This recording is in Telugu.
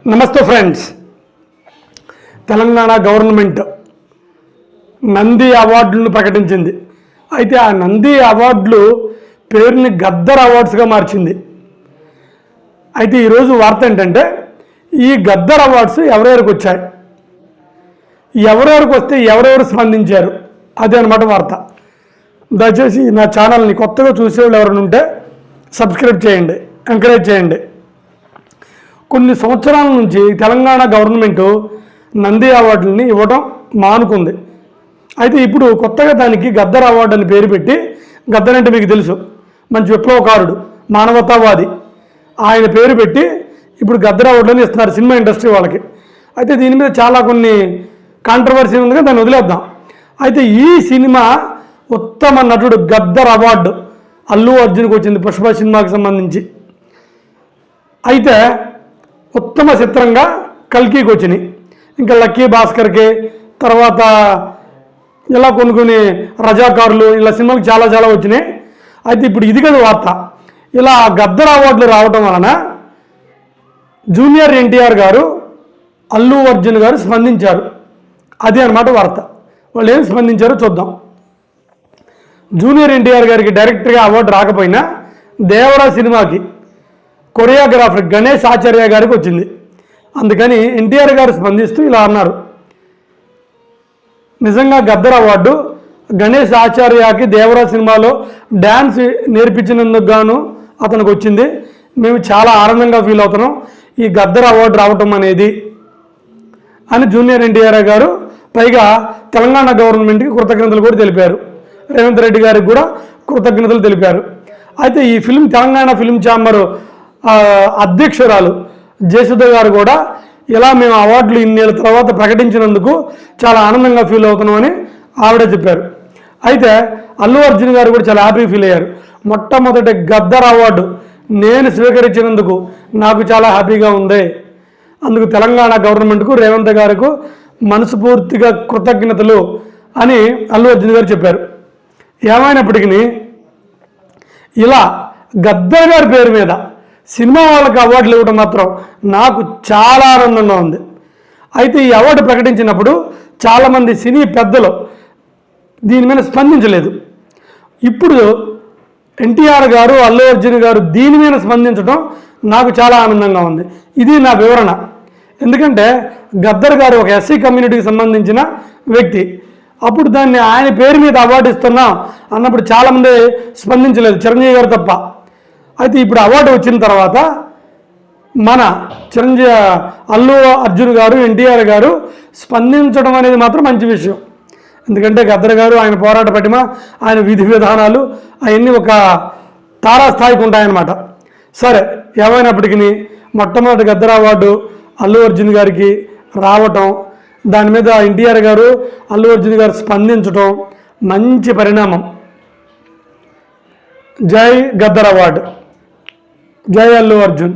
నమస్తే ఫ్రెండ్స్. తెలంగాణ గవర్నమెంట్ నంది అవార్డులను ప్రకటించింది. అయితే ఆ నంది అవార్డులు పేరుని గద్దర్ అవార్డ్స్గా మార్చింది. అయితే ఈరోజు వార్త ఏంటంటే ఈ గద్దర్ అవార్డ్స్ ఎవరెవరికి వచ్చాయి, ఎవరెవరికి వస్తే ఎవరెవరు స్పందించారు, అదే అనమాట వార్త. దయచేసి నా ఛానల్ని కొత్తగా చూసేవాళ్ళు ఎవరైనా ఉంటే సబ్స్క్రైబ్ చేయండి, ఎంకరేజ్ చేయండి. కొన్ని సంవత్సరాల నుంచి తెలంగాణ గవర్నమెంటు నంది అవార్డులని ఇవ్వడం మానుకుంది. అయితే ఇప్పుడు కొత్తగా దానికి గద్దర్ అవార్డు అని పేరు పెట్టి, గద్దర్ అంటే మీకు తెలుసు, మంచి విప్లవకారుడు, మానవతావాది, ఆయన పేరు పెట్టి ఇప్పుడు గద్దర్ అవార్డులని ఇస్తున్నారు సినిమా ఇండస్ట్రీ వాళ్ళకి. అయితే దీని మీద చాలా కొన్ని కాంట్రవర్సీ ఉందిగా, దాన్ని వదిలేద్దాం. అయితే ఈ సినిమా ఉత్తమ నటుడు గద్దర్ అవార్డు అల్లు అర్జున్కి వచ్చింది, పుష్ప సినిమాకి సంబంధించి. అయితే ఉత్తమ చిత్రంగా కల్కికి వచ్చినాయి, ఇంకా లక్కీ భాస్కర్కి, తర్వాత ఇలా కొన్ని రజాకారులు, ఇలా సినిమాకి చాలా చాలా వచ్చినాయి. అయితే ఇప్పుడు ఇది కదా వార్త. ఇలా గద్దర్ అవార్డులు రావటం వలన జూనియర్ ఎన్టీఆర్ గారు, అల్లు అర్జున్ గారు స్పందించారు. అదే అనమాట వార్త. వాళ్ళు ఏం స్పందించారో చూద్దాం. జూనియర్ ఎన్టీఆర్ గారికి డైరెక్ట్గా అవార్డు రాకపోయినా దేవరా సినిమాకి కొరియోగ్రాఫర్ గణేష్ ఆచార్య గారికి వచ్చింది. అందుకని ఎన్టీఆర్ గారు స్పందిస్తూ ఇలా అన్నారు, నిజంగా గద్దర్ అవార్డు గణేష్ ఆచార్యకి దేవరా సినిమాలో డ్యాన్స్ నేర్పించినందుకు గాను అతనికి వచ్చింది. మేము చాలా ఆనందంగా ఫీల్ అవుతున్నాం ఈ గద్దర్ అవార్డు రావటం అనేది అని జూనియర్ ఎన్టీఆర్ గారు పైగా తెలంగాణ గవర్నమెంట్కి కృతజ్ఞతలు కూడా తెలిపారు. రేవంత్ రెడ్డి గారికి కూడా కృతజ్ఞతలు తెలిపారు. అయితే ఈ ఫిల్మ్ తెలంగాణ ఫిల్మ్ ఛాంబర్ అధ్యక్షురాలు జయసుధ గారు కూడా ఇలా మేము అవార్డులు ఇన్నేళ్ళ తర్వాత ప్రకటించినందుకు చాలా ఆనందంగా ఫీల్ అవుతున్నామని ఆవిడ చెప్పారు. అయితే అల్లు అర్జున్ గారు కూడా చాలా హ్యాపీ ఫీల్ అయ్యారు. మొట్టమొదటి గద్దర్ అవార్డు నేను స్వీకరించినందుకు నాకు చాలా హ్యాపీగా ఉంది, అందుకు తెలంగాణ గవర్నమెంట్కు రేవంత్ గారికి మనస్ఫూర్తిగా కృతజ్ఞతలు అని అల్లు అర్జున్ గారు చెప్పారు. ఏమైనప్పటికీ ఇలా గద్దర్ గారి పేరు మీద సినిమా వాళ్ళకి అవార్డులు ఇవ్వడం మాత్రం నాకు చాలా ఆనందంగా ఉంది. అయితే ఈ అవార్డు ప్రకటించినప్పుడు చాలామంది సినీ పెద్దలు దీని మీద స్పందించలేదు. ఇప్పుడు ఎన్టీఆర్ గారు, అల్లు అర్జున్ గారు దీని మీద స్పందించడం నాకు చాలా ఆనందంగా ఉంది. ఇది నా వివరణ. ఎందుకంటే గద్దర్ గారు ఒక ఎస్సీ కమ్యూనిటీకి సంబంధించిన వ్యక్తి. అప్పుడు దాన్ని ఆయన పేరు మీద అవార్డు ఇస్తున్నాం అన్నప్పుడు చాలామంది స్పందించలేదు, చిరంజీవి గారు తప్ప. అయితే ఇప్పుడు అవార్డు వచ్చిన తర్వాత మన చిరంజీవి, అల్లు అర్జున్ గారు, ఎన్టీఆర్ గారు స్పందించడం అనేది మాత్రం మంచి విషయం. ఎందుకంటే గద్దర్ గారు, ఆయన పోరాట పటిమ, ఆయన విధి విధానాలు అవన్నీ ఒక తారాస్థాయికి ఉంటాయన్నమాట. సరే, ఏమైనప్పటికీ మొట్టమొదటి గద్దర్ అవార్డు అల్లు అర్జున్ గారికి రావటం, దాని మీద ఎన్టీఆర్ గారు, అల్లు అర్జున్ గారు స్పందించటం మంచి పరిణామం. జై గద్దర్ అవార్డు, జై అల్లు అర్జున్.